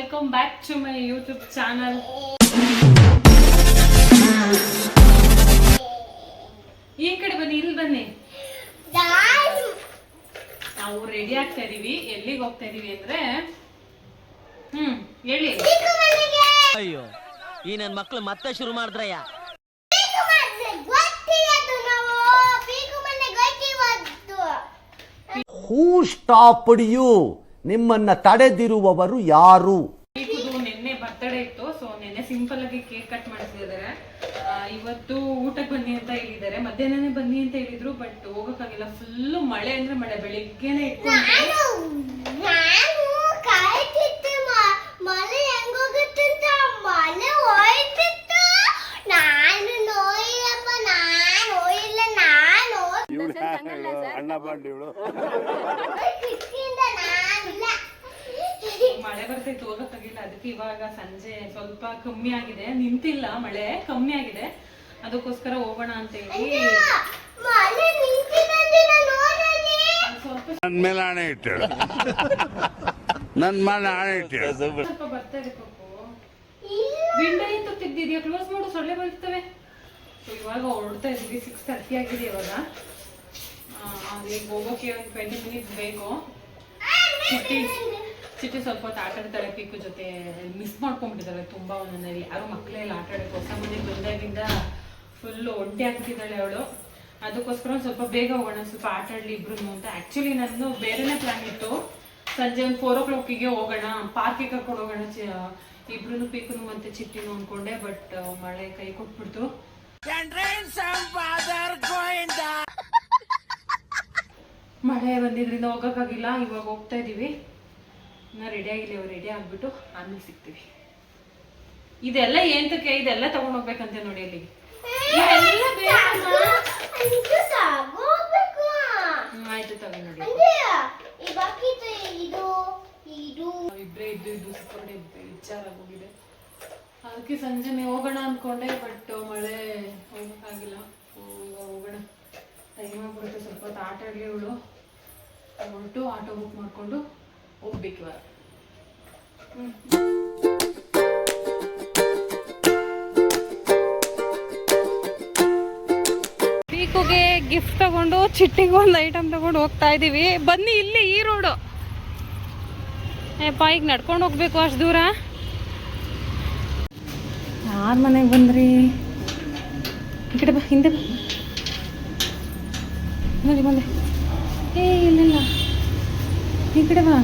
Welcome back to my YouTube channel. ಈ ಕಡೆ ಬನ್ನಿ, ಇಲ್ಲಿ ಬನ್ನಿ. ನಾವು ರೆಡಿ ಆಗ್ತಾ ಇದೀವಿ. ಎಲ್ಲಿಗೆ ಹೋಗ್ತಾ ಇದೀವಿ ಅಂದ್ರೆ ಹೇಳಿ. ಅಯ್ಯೋ, ಈ ನನ್ ಮಕ್ಳು ಮತ್ತೆ ಶುರು ಮಾಡಿದ್ರಯ್ಯ. ಹೂ ಸ್ಟಾಪ್ಡ್ ಯು? ನಿಮ್ಮನ್ನ ತಡೆದಿರುವವರು ಯಾರು? ನಿನ್ನೆ ಬರ್ತಡೇ ಇತ್ತು, ಸೊ ನಿನ್ನೆ ಸಿಂಪಲ್ ಆಗಿ ಕೇಕ್ ಕಟ್ ಮಾಡಿಸಿದ್ದಾರೆ. ಇವತ್ತು ಊಟಕ್ಕೆ ಬನ್ನಿ ಅಂತ ಹೇಳಿದ್ದಾರೆ. ಮಧ್ಯಾಹ್ನನೇ ಬನ್ನಿ ಅಂತ ಹೇಳಿದ್ರು, ಬಟ್ ಹೋಗಕ್ಕಾಗಿಲ್ಲ. ಫುಲ್ಲು ಮಳೆ ಅಂದ್ರೆ ಮಳೆ. ಬೆಳಿಗ್ಗೆನೆ ಮಳೆ ಬರ್ತೈತೆ, ಹೋಗಕ್ಕಾಗಿಲ್ಲ. ಅದಕ್ಕೆ ಇವಾಗ ಸಂಜೆ ಸ್ವಲ್ಪ ಕಮ್ಮಿ ಆಗಿದೆ, ನಿಂತಿಲ್ಲ, ಮಳೆ ಕಮ್ಮಿ ಆಗಿದೆ. ಅದಕ್ಕೋಸ್ಕರ ಹೋಗೋಣ ಅಂತ ಹೇಳಿ ಸ್ವಲ್ಪ ಬರ್ತಾ ಇದೆ. ವಿಂಡೋ ಇಂತ ತೆಗ್ದಿದ್ಯಾ? ಕ್ಲೋಸ್ ಮಾಡು, ಸೊಳ್ಳೆ ಬರ್ತವೆ. ಸೊ ಇವಾಗ ಹೊರಡ್ತಾ ಇದ್ವಿ. 6:30 ಆಗಿದೆ ಇವಾಗ. ಹೋಗೋಕೆ ಒಂದು 20 ಮಿನಿಟ್ಸ್ ಬೇಕು. ಚಿಟ್ಟಿ ಸ್ವಲ್ಪ ಹೊತ್ತು ಆಟ ಆಡ್ತಾಳೆ ಪೀಕು ಜೊತೆ. ಮಿಸ್ ಮಾಡ್ಕೊಂಡ್ಬಿಟ್ಟಿದ್ದಾಳೆ ತುಂಬಾ. ಒಂದೊಂದಲ್ಲಿ ಯಾರು ಮಕ್ಕಳೆಲ್ಲ ಆಟ ಆಡಕ್ಕೆ ಹೊಸ ಮನೆಗೆ ಬಂದಾಗಿಂದ ಫುಲ್ಲು ಒಂಟಿ ಆಗ್ತಿದ್ದಾಳೆ ಅವಳು. ಅದಕ್ಕೋಸ್ಕರ ಸ್ವಲ್ಪ ಬೇಗ ಹೋಗೋಣ, ಸ್ವಲ್ಪ ಆಟ ಆಡ್ಲಿ ಇಬ್ರು ಅಂತ. ಆಕ್ಚುಲಿ ನಂದು ಬೇರೆನೇ ಪ್ಲಾನ್ ಇತ್ತು. ಸಂಜೆ ಒಂದು 4 o'clock ಹೋಗೋಣ, ಪಾರ್ಕಿಗೆ ಕರ್ಕೊಂಡು ಹೋಗೋಣ ಇಬ್ರು, ಪೀಕುನು ಮತ್ತೆ ಚಿಟ್ಟಿನು ಅನ್ಕೊಂಡೆ. ಬಟ್ ಮಳೆ ಕೈ ಕೊಟ್ಬಿಡ್ತು. ಮಳೆ ಬಂದಿದ್ರಿಂದ ಹೋಗಕ್ಕಾಗಿಲ್ಲ. ಇವಾಗ ಹೋಗ್ತಾ ಇದೀವಿ. ನಾ ರೆಡಿ ಆಗಿಲ್ಲ. ರೆಡಿ ಆಗ್ಬಿಟ್ಟು ಆಮೇಲೆ ಸಿಗ್ತೀವಿ. ಇದೆಲ್ಲ ಏಂತಕ್ಕೆ? ಇದೆಲ್ಲ ತಗೊಂಡ್ ಹೋಗ್ಬೇಕಂತೆ ನೋಡಿ. ಅಲ್ಲಿ ಆಯ್ತು, ತಗೊಂಡ್ ನೋಡಿ. ಇಬ್ರೇ ಇದ್ದು ಸಿಕ್ಕೊಂಡೆ ಬೇಜಾರಾಗೋಗಿದೆ. ಅದಕ್ಕೆ ಸಂಜೆನೆ ಹೋಗೋಣ ಅನ್ಕೊಂಡೆ, ಬಟ್ ಮಳೆ ಹೋಗಕ್ಕಾಗಿಲ್ಲ. ಹೋಗೋಣ, ಟೈಮ್ ಆಗ್ಬಿಡುತ್ತೆ. ಸ್ವಲ್ಪ ಹೊತ್ತು ಆಟ ಆಡ್ಲಿ ಇವಳು. ಹೊರಟು ಆಟೋ ಬುಕ್ ಮಾಡ್ಕೊಂಡು ಹೋಗ್ಬೇಕು ಇವಾಗ. ಪೀಕುಗೆ ಗಿಫ್ಟ್ ತಗೊಂಡು ಚಿಟ್ಟಿಗೆ ಒಂದು ಐಟಮ್ ತಗೊಂಡು ಹೋಗ್ತಾ ಇದೀವಿ. ಬನ್ನಿ, ಇಲ್ಲಿ ಈ ರೋಡು. ಏಪ್ಪ, ಈಗ ನಡ್ಕೊಂಡು ಹೋಗ್ಬೇಕು ಅಷ್ಟು ದೂರ. ಯಾರ ಮನೆಗೆ ಬಂದ್ರಿ? ಈ ಕಡೆ ಬಾ, ಹಿಂದೆ ಬಾ. ನೋಡಿ ಬಂದೆ. ಇಲ್ಲ, ಈ ಕಡೆ ಬಾ.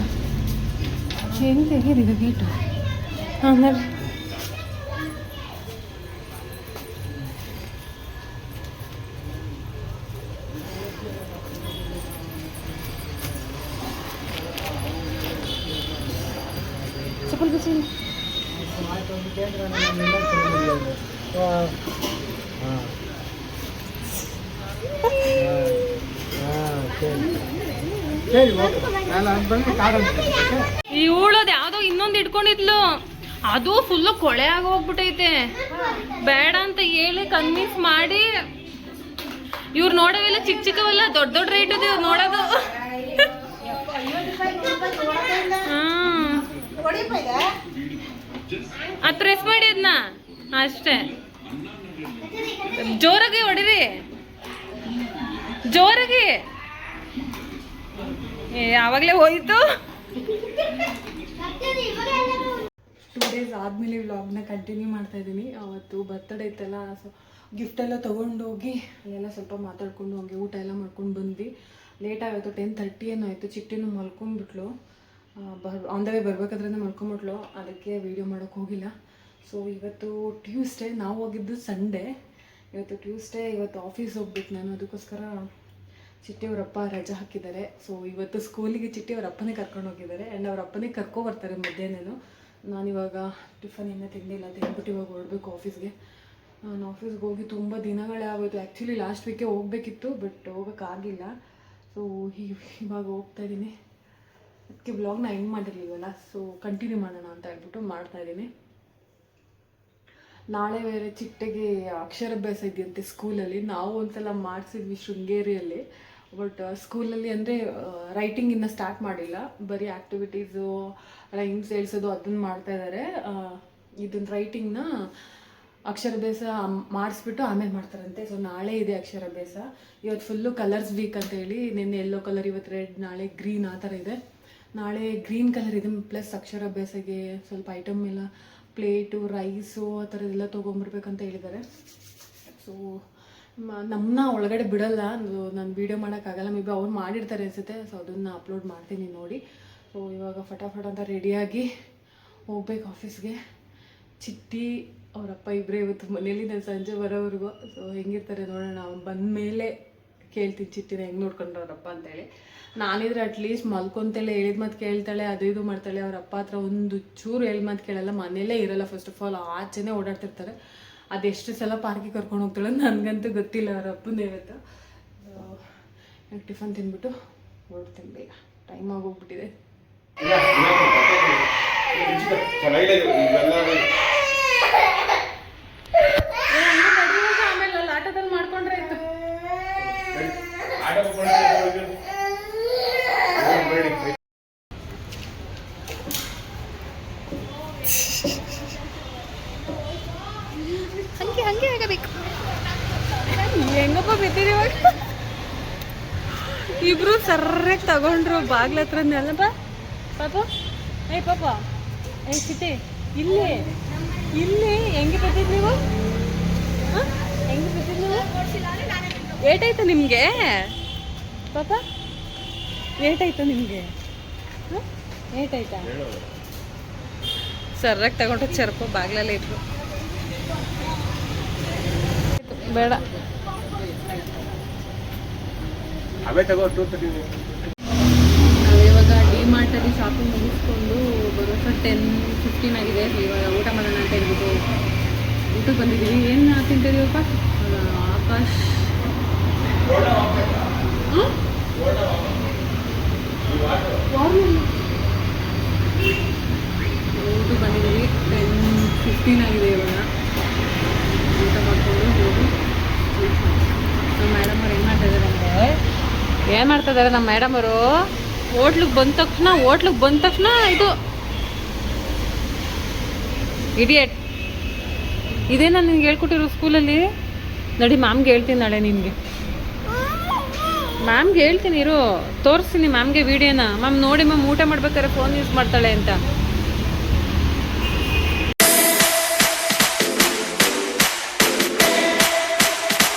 ಹೆಂಗೆ ತೆಗೀರಿದು ಗೇಟು? ಹಾಂ, ನೋಡಿ. ಚಪ್ಪಲ್ ಬಿಸಿ. ಈ ಉಳೋದು ಯಾವ್ದೋ ಇನ್ನೊಂದು ಇಟ್ಕೊಂಡಿದ್ಲು, ಅದು ಫುಲ್ಲು ಕೊಳೆ ಆಗೋಗ್ಬಿಟ್ಟೈತೆ. ಬೇಡ ಅಂತ ಹೇಳಿ ಕನ್ವಿನ್ಸ್ ಮಾಡಿ. ಇವ್ರು ನೋಡೋವೆಲ್ಲ ಚಿಕ್ಕ ಚಿಕ್ಕವೆಲ್ಲ, ದೊಡ್ಡ ದೊಡ್ಡ ರೇಟ್ ಇದೆ ಇವ್ರು ನೋಡೋದು. ಅದು ಪ್ರೆಸ್ ಮಾಡಿ ಅದನ್ನ ಅಷ್ಟೇ. ಜೋರಾಗಿ ಹೊಡಿರಿ, ಜೋರಾಗಿ. ಯಾವಾಗಲೇ ಹೋಯ್ತು. 2 days ಆದಮೇಲೆ ವ್ಲಾಗ್ನ ಕಂಟಿನ್ಯೂ ಮಾಡ್ತಾ ಇದ್ದೀನಿ. ಅವತ್ತು ಬರ್ತಡೇ ಇತ್ತಲ್ಲ, ಸೊ ಗಿಫ್ಟ್ ಎಲ್ಲ ತೊಗೊಂಡೋಗಿ ಅಲ್ಲೆಲ್ಲ ಸ್ವಲ್ಪ ಮಾತಾಡ್ಕೊಂಡು ಹೋಗಿ ಊಟ ಎಲ್ಲ ಮಾಡ್ಕೊಂಡು ಬಂದ್ವಿ. ಲೇಟ್ ಆಯಿತು, 10:30 ಏನೋ ಆಯಿತು. ಚಿಟ್ಟಿನೂ ಮಲ್ಕೊಂಡ್ಬಿಟ್ಲು. ಆನ್ ದ ವೇ ಬರ್ಬೇಕಾದ್ರೆ ಮಲ್ಕೊಂಡ್ಬಿಟ್ಲು. ಅದಕ್ಕೆ ವೀಡಿಯೋ ಮಾಡೋಕ್ಕೆ ಹೋಗಿಲ್ಲ. ಸೊ ಇವತ್ತು ಟ್ಯೂಸ್ಡೇ, ನಾವು ಹೋಗಿದ್ದು ಸಂಡೇ. ಇವತ್ತು ಟ್ಯೂಸ್ಡೇ. ಇವತ್ತು ಆಫೀಸ್ ಹೋಗ್ಬೇಕು ನಾನು. ಅದಕ್ಕೋಸ್ಕರ ಚಿಟ್ಟಿಯವರಪ್ಪ ರಜೆ ಹಾಕಿದ್ದಾರೆ. ಸೊ ಇವತ್ತು ಸ್ಕೂಲಿಗೆ ಚಿಟ್ಟಿಯವರ ಅಪ್ಪನೇ ಕರ್ಕೊಂಡು ಹೋಗಿದ್ದಾರೆ. ಆ್ಯಂಡ್ ಅವ್ರ ಅಪ್ಪನೇ ಕರ್ಕೊಬರ್ತಾರೆ ಮಧ್ಯಾಹ್ನ. ನಾನಿವಾಗ ಟಿಫನ್ ಇನ್ನೂ ತಿಂಡಿಲ್ಲ, ತಿಂದ್ಬಿಟ್ಟು ಇವಾಗ ಹೊರಡಬೇಕು ಆಫೀಸ್ಗೆ. ನಾನು ಆಫೀಸ್ಗೆ ಹೋಗಿ ತುಂಬ ದಿನಗಳೇ ಆಗೋಯ್ತು. ಆ್ಯಕ್ಚುಲಿ ಲಾಸ್ಟ್ ವೀಕೆ ಹೋಗಬೇಕಿತ್ತು, ಬಟ್ ಹೋಗೋಕ್ಕಾಗಿಲ್ಲ. ಸೊ ಇವಾಗ ಹೋಗ್ತಾ ಇದ್ದೀನಿ. ಅದಕ್ಕೆ ಬ್ಲಾಗ್ನ ಎಂಡ್ ಮಾಡಿರಲಿಲ್ವಲ್ಲ, ಸೊ ಕಂಟಿನ್ಯೂ ಮಾಡೋಣ ಅಂತ ಹೇಳ್ಬಿಟ್ಟು ಮಾಡ್ತಾಯಿದ್ದೀನಿ. ನಾಳೆ ಬೇರೆ ಚಿಟ್ಟೆಗೆ ಅಕ್ಷರಾಭ್ಯಾಸ ಇದೆಯಂತೆ ಸ್ಕೂಲಲ್ಲಿ. ನಾವು ಒಂದ್ಸಲ ಮಾಡಿಸಿದ್ವಿ ಶೃಂಗೇರಿಯಲ್ಲಿ. ಬಟ್ ಸ್ಕೂಲಲ್ಲಿ ಅಂದರೆ ರೈಟಿಂಗ್ ಇನ್ನೂ ಸ್ಟಾರ್ಟ್ ಮಾಡಿಲ್ಲ, ಬರೀ ಆ್ಯಕ್ಟಿವಿಟೀಸು ರೈಮ್ಸ್ ಹೇಳ್ಸೋದು ಅದನ್ನು ಮಾಡ್ತಾಯಿದ್ದಾರೆ. ಇದನ್ನ ರೈಟಿಂಗ್ನ ಅಕ್ಷರಾಭ್ಯಾಸ ಮಾಡಿಸ್ಬಿಟ್ಟು ಆಮೇಲೆ ಮಾಡ್ತಾರಂತೆ. ಸೊ ನಾಳೆ ಇದೆ ಅಕ್ಷರಾಭ್ಯಾಸ. ಇವತ್ತು ಫುಲ್ಲು ಕಲರ್ಸ್ ವೀಕ್ ಅಂತೇಳಿ, ನಿನ್ನೆ ಯೆಲ್ಲೋ ಕಲರ್, ಇವತ್ತು ರೆಡ್, ನಾಳೆ ಗ್ರೀನ್, ಆ ಥರ ಇದೆ. ನಾಳೆ ಗ್ರೀನ್ ಕಲರ್ ಇದೆ, ಪ್ಲಸ್ ಅಕ್ಷರಾಭ್ಯಾಸಗೆ ಸ್ವಲ್ಪ ಐಟಮ್ ಎಲ್ಲ ಪ್ಲೇಟು, ರೈಸು ಆ ಥರದ್ದೆಲ್ಲ ತೊಗೊಂಬರ್ಬೇಕಂತ ಹೇಳಿದ್ದಾರೆ. ಸೊ ನಮ್ಮನ್ನ ಒಳಗಡೆ ಬಿಡಲ್ಲ, ನಾನು ವೀಡಿಯೋ ಮಾಡೋಕ್ಕಾಗಲ್ಲ. ಮೇ ಬಿ ಅವ್ರು ಮಾಡಿರ್ತಾರೆ ಅನಿಸುತ್ತೆ. ಸೊ ಅದನ್ನು ಅಪ್ಲೋಡ್ ಮಾಡ್ತೀನಿ ನೋಡಿ. ಸೊ ಇವಾಗ ಫಟಾಫಟ್ ಅಂತ ರೆಡಿಯಾಗಿ ಹೋಗ್ಬೇಕು ಆಫೀಸ್ಗೆ. ಚಿಟ್ಟಿ ಅವರಪ್ಪ ಇಬ್ಬರೇ ಇವತ್ತು ಮನೇಲಿ, ನಾನು ಸಂಜೆ ಬರೋವರೆಗೂ. ಸೊ ಹೆಂಗಿರ್ತಾರೆ ನೋಡೋಣ. ಅವ್ನು ಬಂದ ಮೇಲೆ ಕೇಳ್ತೀನಿ ಚಿಟ್ಟಿನ ಹೆಂಗೆ ನೋಡ್ಕೊಂಡ್ರವ್ರಪ್ಪ ಅಂತೇಳಿ. ನಾನಿದ್ರೆ ಅಟ್ಲೀಸ್ಟ್ ಮಲ್ಕೊಂತೇಳೆ, ಹೇಳಿದ ಮಾತು ಕೇಳ್ತಾಳೆ, ಅದು ಇದು ಮಾಡ್ತಾಳೆ. ಅವ್ರ ಅಪ್ಪ ಹತ್ರ ಒಂದು ಚೂರು ಹೇಳಿದ ಮಾತು ಕೇಳಲ್ಲ, ಮನೇಲೇ ಇರಲ್ಲ. ಫಸ್ಟ್ ಆಫ್ ಆಲ್ ಆಚೆನೇ ಓಡಾಡ್ತಿರ್ತಾರೆ. ಅದೆಷ್ಟು ಸಲ ಪಾರ್ಕಿಗೆ ಕರ್ಕೊಂಡು ಹೋಗ್ತಾಳೆ ನನಗಂತೂ ಗೊತ್ತಿಲ್ಲ. ಅವ್ರ ಅಪ್ಪಂದು ಇವತ್ತು ಟಿಫನ್ ತಿಂದ್ಬಿಟ್ಟು ಹೊರಡ್ತೀನಿ ಬೇಗ, ಟೈಮ್ ಆಗೋಗ್ಬಿಟ್ಟಿದೆ. ಆಮೇಲೆ ಅಲ್ಲಿ ಆಟೋದಲ್ಲಿ ಮಾಡ್ಕೊಂಡ್ರೆ ಆಯ್ತು. ಹಂಗೆ ಆಗಬೇಕು. ಹೆಂಗಪ್ಪ ಬಿದ್ದೀರಿ ಇವಾಗ? ಇಬ್ರು ಸರ್ರಾಗಿ ತಗೊಂಡ್ರು ಬಾಗ್ಲ ಹತ್ರನೆಲ್ಲಪ್ಪ. ಪಾಪ ಏಯ್ ಪಾಪ, ಏಯ್ ಚಿಟ್ಟಿ, ಇಲ್ಲಿ ಇಲ್ಲಿ ಹೆಂಗೆ ಬಿದ್ದಿದ್ದು ನೀವು? ಹೆಂಗೆ ಬಿದ್ದಿದ್ದು ನೀವು? ಏಟಾಯ್ತು ನಿಮಗೆ ಪಾಪ? ಏಟಾಯ್ತು ನಿಮಗೆ? ಏಟಾಯ್ತಾ? ಸರ್ರಾಗಿ ತಗೊಂಡ್ರೆ ಚರ್ಪ ಬಾಗ್ಲಲ್ಲೇ ಇಟ್ರು. ಬೇಡ ನಾವಿವಾಗ ಡಿಮಾರ್ಟಲ್ಲಿ ಶಾಪಿಂಗ್ ಮುಗಿಸ್ಕೊಂಡು ಬರೋಷ್ಟು 10:15 ಆಗಿದೆ. ಇವಾಗ ಊಟ ಮಾಡೋಣ ಅಂತ ಹೇಳ್ಬಿಟ್ಟು ಊಟಕ್ಕೆ ಬಂದಿದ್ದೀವಿ. ಏನು ತಿಂತಿದ್ದೀವಪ್ಪ? ಆಕಾಶ್ ಊಟಕ್ಕೆ ಬಂದಿದ್ದೀವಿ. 10:15 ಆಗಿದೆ ಇವಾಗ. ಊಟ ಮಾಡಿಕೊಂಡು ಹೋಗಿ ನಮ್ಮ ಮೇಡಮ್ ಅವ್ರು ಏನು ಮಾಡ್ತಾಯಿದ್ದಾರೆ ಅಂದರೆ, ಏನು ಮಾಡ್ತಾಯಿದ್ದಾರೆ ನಮ್ಮ ಮೇಡಮ್ ಅವರು, ಹೋಟ್ಲಿಗೆ ಬಂದ ತಕ್ಷಣ ಇದು ಇಡಿಯಟ್. ಇದೇ ನಾನು ನಿನ್ಗೆ ಹೇಳ್ಕೊಟ್ಟಿರೋ ಸ್ಕೂಲಲ್ಲಿ. ನಡಿ ಮ್ಯಾಮ್ಗೆ ಹೇಳ್ತೀನಿ ನಾಳೆ ನಿನಗೆ. ಮ್ಯಾಮ್ಗೆ ಹೇಳ್ತೀನಿ ಇರು, ತೋರಿಸ್ತೀನಿ ಮ್ಯಾಮ್ಗೆ ವೀಡಿಯೋನ. ಮ್ಯಾಮ್ ನೋಡಿ ಮ್ಯಾಮ್ ಊಟ ಮಾಡ್ಬೇಕಾದ್ರೆ ಫೋನ್ ಯೂಸ್ ಮಾಡ್ತಾಳೆ ಅಂತ.